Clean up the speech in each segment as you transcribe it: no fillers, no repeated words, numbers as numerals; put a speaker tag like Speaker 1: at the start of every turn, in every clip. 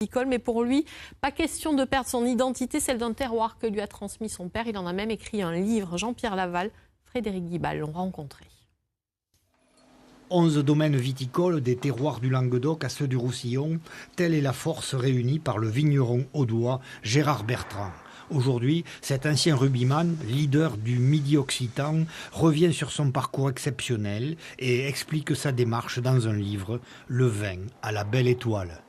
Speaker 1: viticole, mais pour lui, pas question de perdre son identité, celle d'un terroir que lui a transmis son père. Il en a même écrit un livre. Jean-Pierre Laval, Frédéric Guibal l'ont rencontré.
Speaker 2: 11 domaines viticoles, des terroirs du Languedoc à ceux du Roussillon, telle est la force réunie par le vigneron audois Gérard Bertrand. Aujourd'hui, cet ancien rugbyman, leader du Midi occitan, revient sur son parcours exceptionnel et explique sa démarche dans un livre, Le vin à la belle étoile.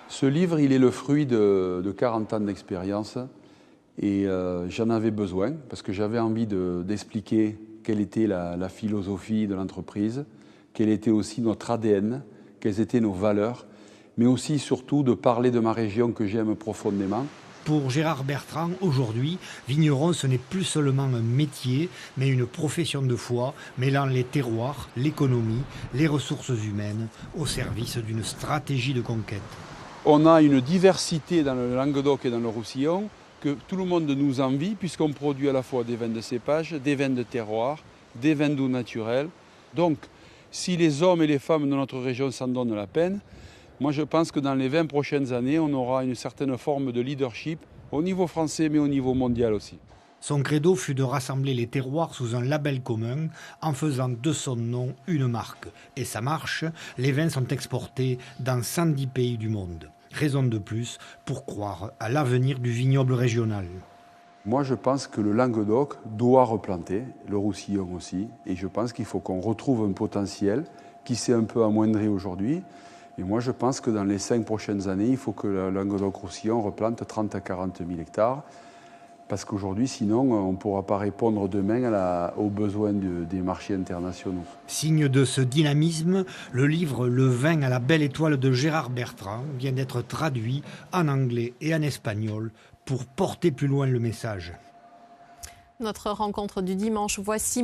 Speaker 3: Ce livre, il est le fruit de 40 ans d'expérience et j'en avais besoin parce que j'avais envie d'expliquer quelle était la philosophie de l'entreprise, quel était aussi notre ADN, quelles étaient nos valeurs, mais aussi surtout de parler de ma région que j'aime profondément.
Speaker 2: Pour Gérard Bertrand, aujourd'hui, vigneron, ce n'est plus seulement un métier, mais une profession de foi, mêlant les terroirs, l'économie, les ressources humaines, au service d'une stratégie de conquête.
Speaker 3: On a une diversité dans le Languedoc et dans le Roussillon que tout le monde nous envie, puisqu'on produit à la fois des vins de cépage, des vins de terroir, des vins doux naturels. Donc, si les hommes et les femmes de notre région s'en donnent la peine, moi je pense que dans les 20 prochaines années, on aura une certaine forme de leadership au niveau français, mais au niveau mondial aussi.
Speaker 2: Son credo fut de rassembler les terroirs sous un label commun en faisant de son nom une marque. Et ça marche, les vins sont exportés dans 110 pays du monde. Raison de plus pour croire à l'avenir du vignoble régional.
Speaker 3: Moi je pense que le Languedoc doit replanter, le Roussillon aussi, et je pense qu'il faut qu'on retrouve un potentiel qui s'est un peu amoindri aujourd'hui. Et moi je pense que dans les 5 prochaines années, il faut que le Languedoc-Roussillon replante 30 à 40 000 hectares. Parce qu'aujourd'hui, sinon, on ne pourra pas répondre demain aux besoins des marchés internationaux.
Speaker 2: Signe de ce dynamisme, le livre Le vin à la belle étoile de Gérard Bertrand vient d'être traduit en anglais et en espagnol pour porter plus loin le message.
Speaker 1: Notre rencontre du dimanche, voici